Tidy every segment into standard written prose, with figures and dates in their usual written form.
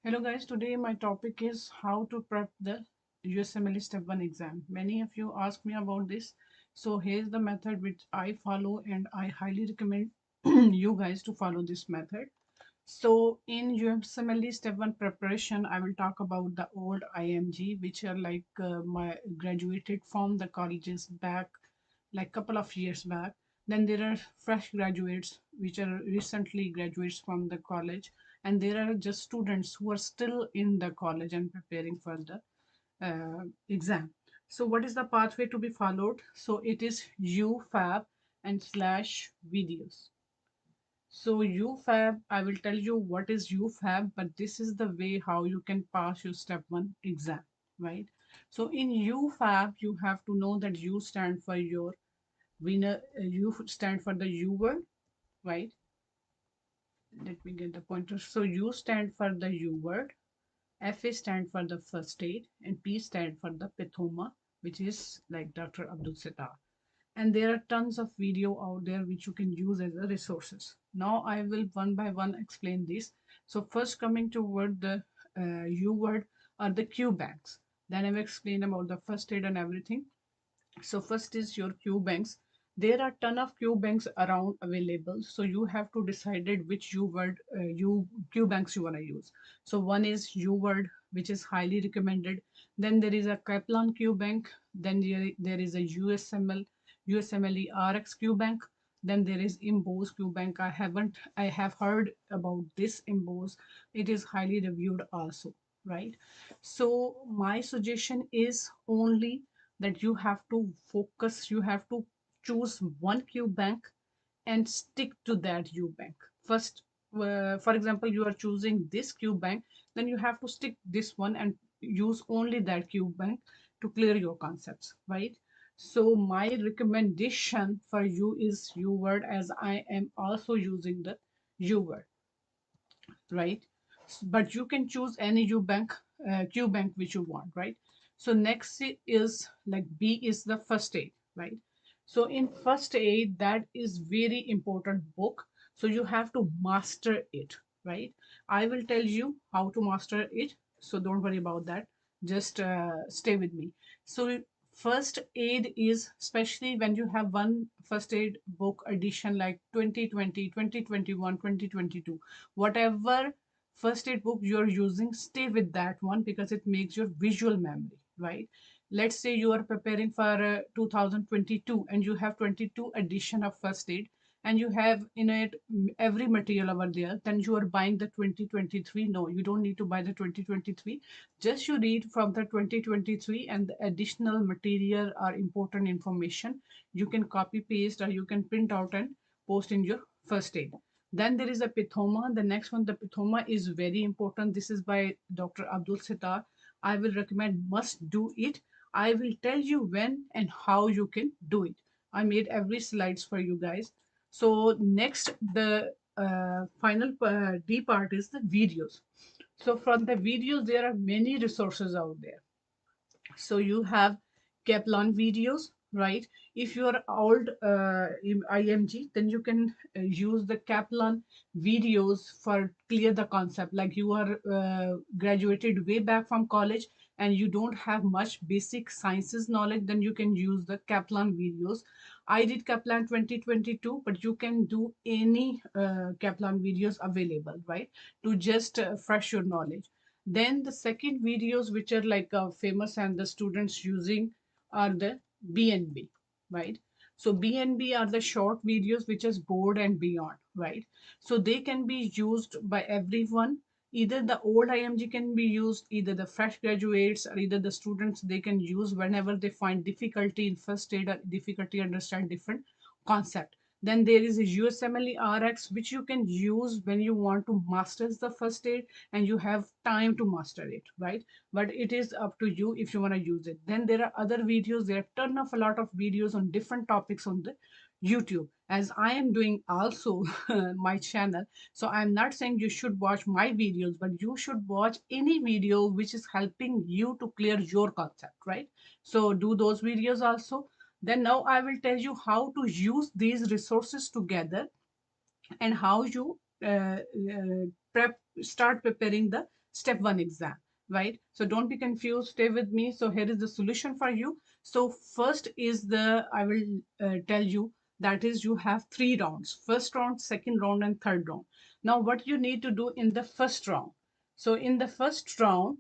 Hello guys, today my topic is how to prep the USMLE Step 1 exam. Many of you ask me about this. So here's the method which I follow and I highly recommend you guys to follow this method. So in USMLE Step 1 preparation, I will talk about the old IMG which are like my graduated from the colleges back like couple of years back. Then there are fresh graduates which are recently graduates from the college, and there are just students who are still in the college and preparing for the exam. So what is the pathway to be followed? So it is UFAP and slash videos. So UFAB, I will tell you what is UFAB, but this is the way how you can pass your step 1 exam, right? So in UFAB, you have to know that U stand for your winner, U stand for the U word, right? Let me get the pointer. So U stand for the U word, FA stand for the first aid, and P stand for the Pithoma, which is like Dr. Abdul Sattar. And there are tons of video out there which you can use as a resources. Now I will one by one explain this. So first coming toward the U word are the Q banks. Then I will explain about the first aid and everything. So first is your Q banks. There are ton of Q banks around available. So you have to decide which U word you Q banks you want to use. So one is U word, which is highly recommended. Then there is a Kaplan Q bank. Then there is a USMLE RX Q bank. Then there is Imbose Q bank. I have heard about this Imbose. It is highly reviewed also, right? So my suggestion is only that you have to focus, you have to choose one Q bank and stick to that U bank. First, for example, you are choosing this Q bank, then you have to stick this one and use only that Q bank to clear your concepts, right? So my recommendation for you is U word, as I am also using the U word, right? But you can choose any U bank, Q bank which you want, right? So next is like B is the first aid, right? So in first aid, that is very important book. So you have to master it, right? I will tell you how to master it. So don't worry about that. Just stay with me. So first aid is, especially when you have one first aid book edition like 2020, 2021, 2022, whatever first aid book you're using, stay with that one because it makes your visual memory, right? Let's say you are preparing for 2022 and you have 22 edition of first aid and you have in it every material over there, then you are buying the 2023. No, you don't need to buy the 2023. Just you read from the 2023 and the additional material or important information you can copy paste or you can print out and post in your first aid. Then there is a Pithoma. The next one, the Pithoma is very important. This is by Dr. Abdul Sattar. I will recommend must do it. I will tell you when and how you can do it. I made every slides for you guys. So next, the final D part is the videos. So from the videos, there are many resources out there. So you have Kaplan videos, right? If you are old IMG, then you can use the Kaplan videos for clear the concept. Like you are graduated way back from college and you don't have much basic sciences knowledge, then you can use the Kaplan videos. I did Kaplan 2022, but you can do any Kaplan videos available, right? To just fresh your knowledge. Then the second videos which are like famous and the students using are the BNB, right? So BNB are the short videos which is board and beyond, right? So they can be used by everyone. Either the old IMG can be used, either the fresh graduates or either the students, they can use whenever they find difficulty in first aid or difficulty understand different concept. Then there is a USMLE RX which you can use when you want to master the first aid and you have time to master it, right? But it is up to you if you want to use it. Then there are other videos. There are ton of a lot of videos on different topics on the YouTube, as I am doing also my channel. So I'm not saying you should watch my videos, but you should watch any video which is helping you to clear your concept, right? So do those videos also. Then now I will tell you how to use these resources together and how you prep start preparing the step one exam, right? So don't be confused, stay with me. So here is the solution for you. So first is the, I will tell you, that is you have three rounds: first round, second round, and third round. Now what you need to do in the first round, so in the first round,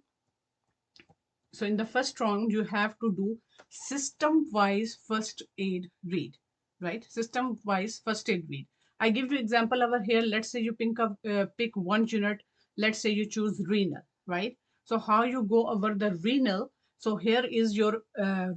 you have to do system wise first aid read, right? System wise first aid read. I give you example over here. Let's say you pick one unit. Let's say you choose renal, right? So how you go over the renal? So here is your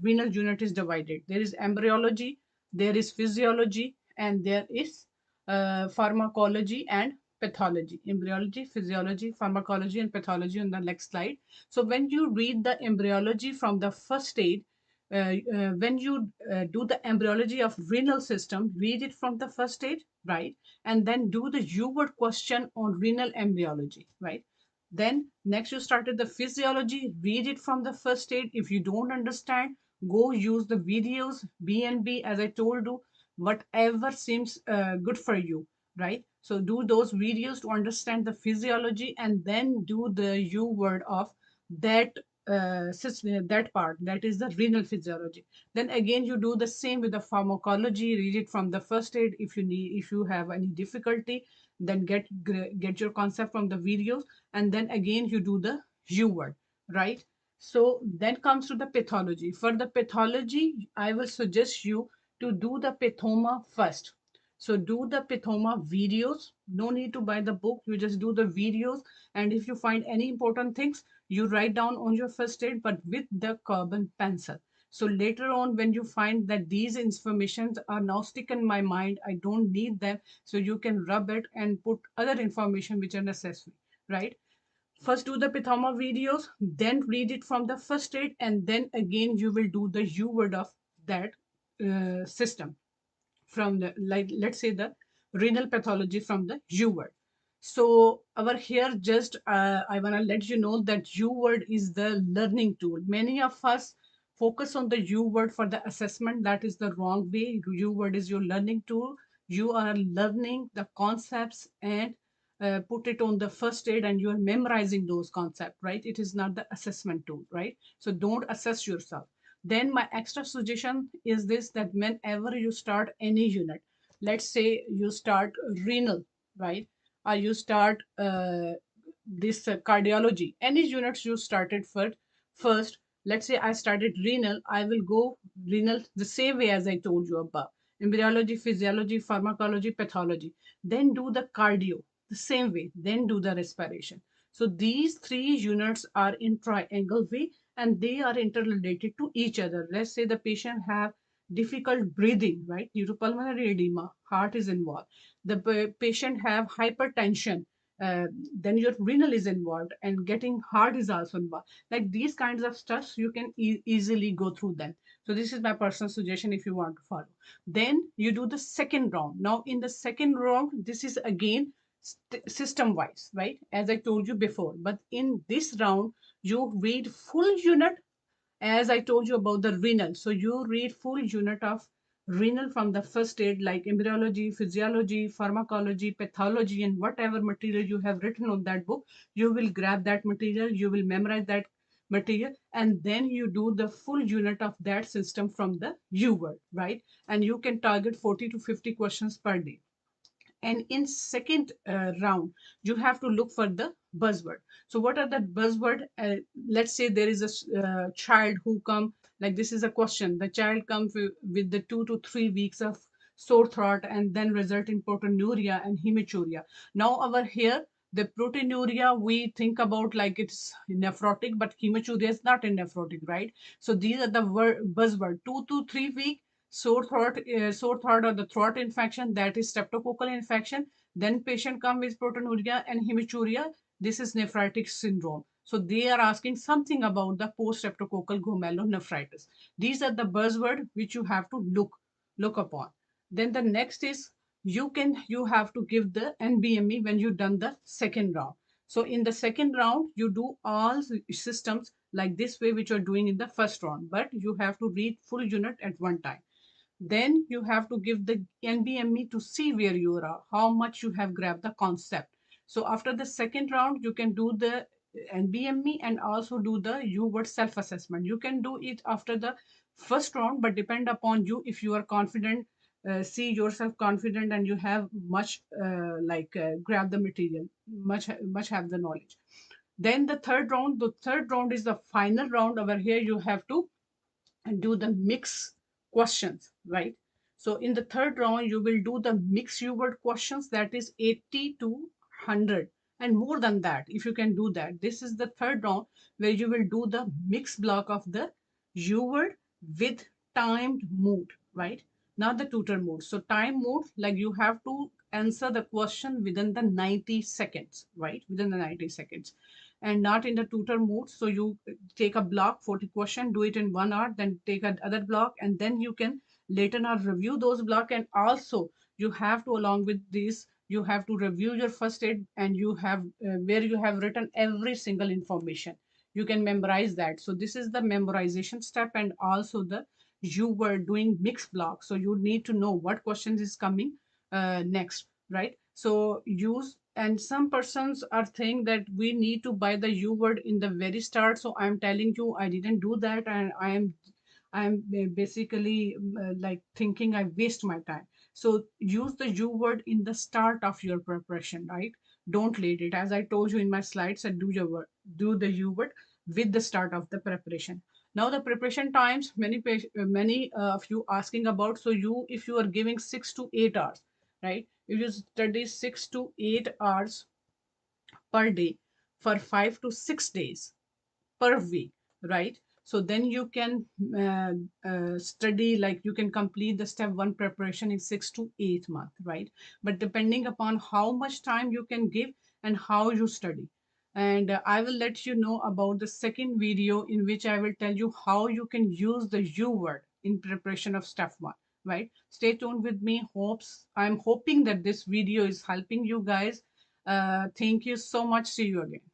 renal unit is divided. There is embryology, there is physiology, and there is pharmacology and pathology. Embryology, physiology, pharmacology, and pathology on the next slide. So when you read the embryology from the first aid, when you do the embryology of renal system, read it from the first aid, right? And then do the U-word question on renal embryology, right? Then next you started the physiology, read it from the first aid. If you don't understand, go use the videos, BNB, as I told you, whatever seems good for you, right? So do those videos to understand the physiology, and then do the U word of that that part, that is the renal physiology. Then again you do the same with the pharmacology, read it from the first aid. If you need, if you have any difficulty, then get your concept from the videos, and then again you do the U word, right? So then comes to the pathology. For the pathology, I will suggest you to do the pathoma first. So do the pathoma videos. No need to buy the book. You just do the videos. And if you find any important things, you write down on your first aid, but with the carbon pencil. So later on, when you find that these informations are now stick in my mind, I don't need them. So you can rub it and put other information which are necessary, right? First do the Pithoma videos, then read it from the first aid, and then again you will do the U word of that system from the, like, let's say the renal pathology from the U word. So over here, just I want to let you know that U word is the learning tool. Many of us focus on the U word for the assessment. That is the wrong way. U word is your learning tool. You are learning the concepts and put it on the first aid, and you are memorizing those concepts, right? It is not the assessment tool, right? So don't assess yourself. Then my extra suggestion is this, that whenever you start any unit, let's say you start renal, right? Or you start this cardiology, any units you started first, let's say I started renal, I will go renal the same way as I told you above: embryology, physiology, pharmacology, pathology. Then do the cardio the same way, then do the respiration. So these three units are in triangle way, and they are interrelated to each other. Let's say the patient have difficult breathing, right? Due to pulmonary edema, heart is involved. The patient have hypertension, uh, then your renal is involved, and getting heart is also involved. Like these kinds of stuff, you can easily go through them. So this is my personal suggestion if you want to follow. Then you do the second round. Now in the second round, this is again system wise, right? As I told you before. But in this round, you read full unit, as I told you about the renal. So you read full unit of renal from the first aid, like embryology, physiology, pharmacology, pathology, and whatever material you have written on that book. You will grab that material, you will memorize that material, and then you do the full unit of that system from the U word, right? And you can target 40 to 50 questions per day. And in second round, you have to look for the buzzword. So what are the buzzword? Let's say there is a child who come, like this is a question, the child comes with the 2 to 3 weeks of sore throat, and then result in proteinuria and hematuria. Now over here, the proteinuria we think about like it's nephrotic, but hematuria is not a nephrotic, right? So these are the buzzword: 2 to 3 week sore throat or the throat infection, that is streptococcal infection. Then patient come with proteinuria and hematuria. This is nephritic syndrome. So they are asking something about the post-streptococcal glomerulonephritis. These are the buzzword which you have to look upon. Then the next is you have to give the NBME when you done the second round. So in the second round, you do all systems like this way, which you are doing in the first round, but you have to read full unit at one time. Then you have to give the NBME to see where you are, how much you have grabbed the concept. So after the second round, you can do the NBME and also do the U word self assessment. You can do it after the first round, but depend upon you. If you are confident, see yourself confident, and you have much grab the material, much have the knowledge. Then the third round is the final round. Over here you have to and do the mix questions, right? So in the third round, you will do the mix word questions, that is 80 to 100 and more than that. If you can do that, this is the third round where you will do the mix block of the word with timed mode, right? Not the tutor mode. So time mode, like you have to answer the question within the 90 seconds, right? Within the 90 seconds and not in the tutor mode. So you take a block 40 question, do it in 1 hour, then take another block, and then you can later on review those block. And also you have to, along with this, you have to review your first aid, and you have where you have written every single information. You can memorize that. So this is the memorization step. And also the you were doing mixed block, so you need to know what questions is coming next, right? So use, and some persons are saying that we need to buy the U word in the very start. So I'm telling you, I didn't do that, and I'm basically like thinking I waste my time. So use the U word in the start of your preparation, right? Don't late it. As I told you in my slides, and do your word, do the U word with the start of the preparation. Now the preparation times, many of you asking about. So you, if you are giving 6 to 8 hours, right? If you study 6 to 8 hours per day for 5 to 6 days per week, right? So then you can study, like you can complete the step one preparation in 6 to 8 months, right? But depending upon how much time you can give and how you study. And I will let you know about the second video in which I will tell you how you can use the U word in preparation of step one, right? Stay tuned with me. I'm hoping that this video is helping you guys. Thank you so much. See you again.